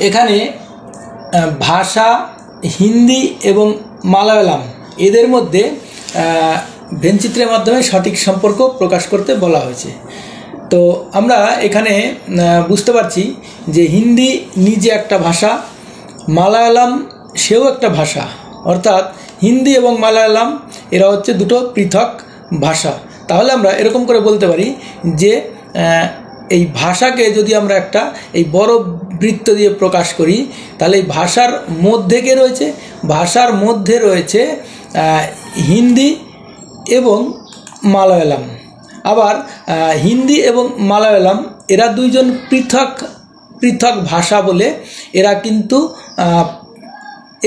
এখানে ভাষা হিন্দি এবং মালায়ালাম এদের মধ্যে ভেনচিত্রের মাধ্যমে সঠিক সম্পর্ক প্রকাশ করতে বলা হয়েছে। তো আমরা এখানে বুঝতে পারছি যে হিন্দি নিজে একটা ভাষা, মালায়ালাম সেও একটা ভাষা, অর্থাৎ হিন্দি এবং মালায়ালাম এরা হচ্ছে দুটো পৃথক ভাষা। তাহলে আমরা এরকম করে বলতে পারি যে এই ভাষাকে যদি আমরা একটা এই বড় বৃত্ত দিয়ে প্রকাশ করি, তাহলে এই ভাষার মধ্যে কে রয়েছে? ভাষার মধ্যে রয়েছে হিন্দি এবং মালায়ালাম। আবার হিন্দি এবং মালায়ালাম এরা দুইজন পৃথক পৃথক ভাষা বলে এরা কিন্তু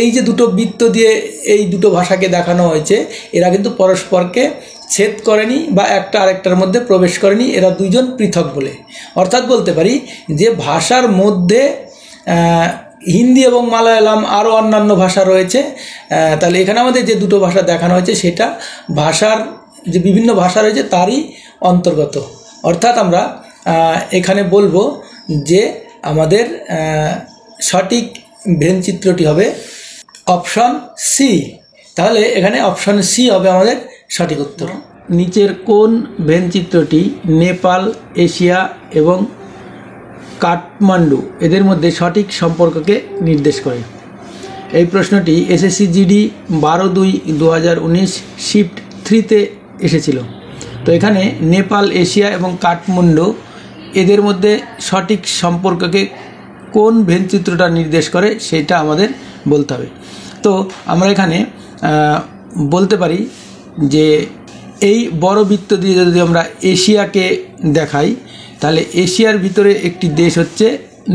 এই যে দুটো বৃত্ত দিয়ে এই দুটো ভাষাকে দেখানো হয়েছে, এরা কিন্তু পরস্পরকে ছেদ করেনি বা একটা আরেকটার মধ্যে প্রবেশ করেনি, এরা দুইজন পৃথক বলে। অর্থাৎ বলতে পারি যে ভাষার মধ্যে হিন্দি এবং মালায়ালাম আরও অন্যান্য ভাষা রয়েছে। তাহলে এখানে আমাদের যে দুটো ভাষা দেখানো হয়েছে সেটা ভাষার যে বিভিন্ন ভাষা রয়েছে তারই অন্তর্গত। অর্থাৎ আমরা এখানে বলবো যে আমাদের সঠিক ভেনচিত্রটি হবে অপশন সি। তাহলে এখানে অপশন সি হবে আমাদের সঠিক উত্তর। নিচের কোন ভেনচিত্রটি নেপাল, এশিয়া এবং কাঠমান্ডু এদের মধ্যে সঠিক সম্পর্ককে নির্দেশ করে? এই প্রশ্নটি এসএসসি জিডি 12/2/2019 শিফট 3-তে এসেছিল। তো এখানে নেপাল, এশিয়া এবং কাঠমান্ডু এদের মধ্যে সঠিক সম্পর্ককে কোন ভেনচিত্রটা নির্দেশ করে সেটা আমাদের বলতে হবে। তো আমরা এখানে বলতে পারি যে এই বড় বৃত্ত দিয়ে যদি আমরা এশিয়াকে দেখাই, তাহলে এশিয়ার ভিতরে একটি দেশ হচ্ছে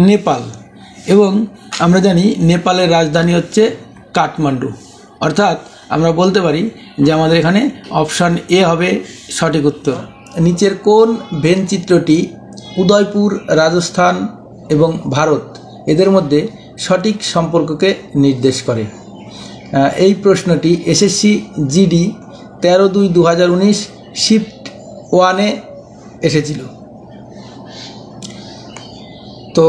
নেপাল, এবং আমরা জানি নেপালের রাজধানী হচ্ছে কাঠমান্ডু। অর্থাৎ আমরা বলতে পারি যে আমাদের এখানে অপশান এ হবে সঠিক উত্তর। নিচের কোন ভেনচিত্রটি উদয়পুর, রাজস্থান এবং ভারত এদের মধ্যে সঠিক সম্পর্ককে নির্দেশ করে? এই প্রশ্নটি এসএসসি জিডি 13/2/2019 শিফট 1-এ এসেছিল। তো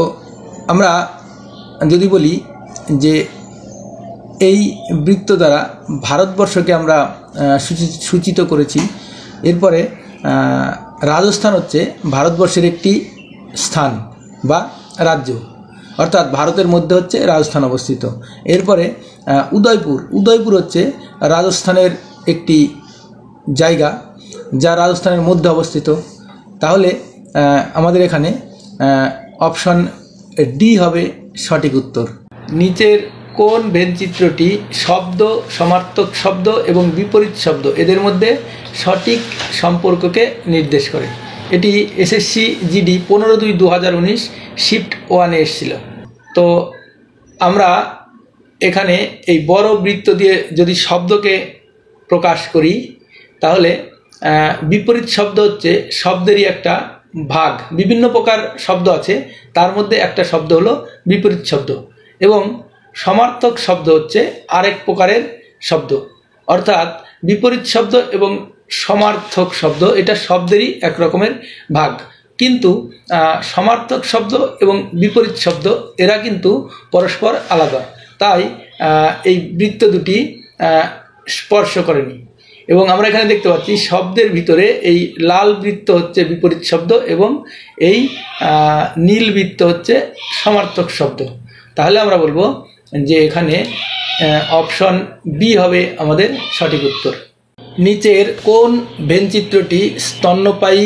আমরা যদি বলি যে এই বৃত্ত দ্বারা ভারতবর্ষকে আমরা সূচিত করেছি, এরপরে রাজস্থান হচ্ছে ভারতবর্ষের একটি স্থান বা রাজ্য, অর্থাৎ ভারতের মধ্যে হচ্ছে রাজস্থান অবস্থিত। এরপরে উদয়পুর হচ্ছে রাজস্থানের একটি জায়গা যা রাজস্থানের মধ্যে অবস্থিত। তাহলে আমাদের এখানে অপশন ডি হবে সঠিক উত্তর। নিচের কোন ভেনচিত্রটি শব্দ, সমার্থক শব্দ এবং বিপরীত শব্দ এদের মধ্যে সঠিক সম্পর্ককে নির্দেশ করে? এটি এসএসসি জিডি 15/2/2019 শিফট 1-এ এসেছিল। তো আমরা এখানে এই বড় বৃত্ত দিয়ে যদি শব্দকে প্রকাশ করি, তাহলে বিপরীত শব্দ হচ্ছে শব্দেরই একটা ভাগ। বিভিন্ন প্রকার শব্দ আছে, তার মধ্যে একটা শব্দ হলো বিপরীত শব্দ, এবং সমার্থক শব্দ হচ্ছে আরেক প্রকারের শব্দ। অর্থাৎ বিপরীত শব্দ এবং সমার্থক শব্দ এটা শব্দেরই এক রকমের ভাগ, কিন্তু সমার্থক শব্দ এবং বিপরীত শব্দ এরা কিন্তু পরস্পর আলাদা। তাই এই বৃত্ত দুটি স্পর্শ করেনি। এবং আমরা এখানে দেখতে পাচ্ছি শব্দের ভিতরে এই লাল বৃত্ত হচ্ছে বিপরীত শব্দ এবং এই নীল বৃত্ত হচ্ছে সমার্থক শব্দ। তাহলে আমরা বলবো যে এখানে অপশন বি হবে আমাদের সঠিক উত্তর। নিচের কোন ভেনচিত্রটি স্তন্যপায়ী,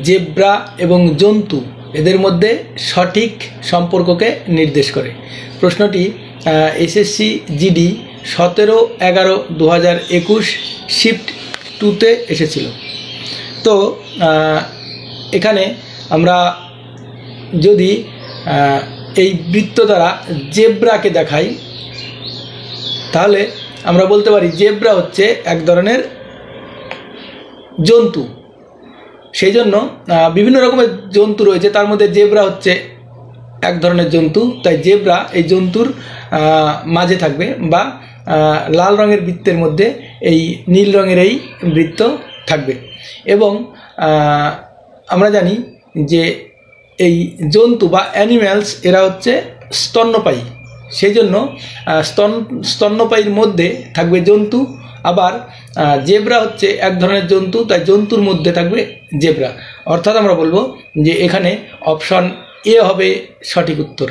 জেব্রা এবং জন্তু এদের মধ্যে সঠিক সম্পর্ককে নির্দেশ করে? প্রশ্নটি এসএসসি জিডি 17/11/2021 শিফট 2-তে এসেছিল। তো এখানে আমরা যদি এই বৃত্ত দ্বারা জেব্রাকে দেখাই, তাহলে আমরা বলতে পারি জেব্রা হচ্ছে এক ধরনের জন্তু। সেই জন্য বিভিন্ন রকমের জন্তু রয়েছে, তার মধ্যে জেব্রা হচ্ছে এক ধরনের জন্তু। তাই জেব্রা এই জন্তুর মাঝে থাকবে, বা লাল রঙের বৃত্তের মধ্যে এই নীল রঙের এই বৃত্ত থাকবে। এবং আমরা জানি যে এই জন্তু বা অ্যানিম্যালস এরা হচ্ছে স্তন্যপায়ী, সেই জন্য স্তন্যপায়ীর মধ্যে থাকবে জন্তু। আবার জেব্রা হচ্ছে এক ধরনের জন্তু, তাই জন্তুর মধ্যে থাকবে জেব্রা। অর্থাৎ আমরা বলবো যে এখানে অপশন এ হবে সঠিক উত্তর।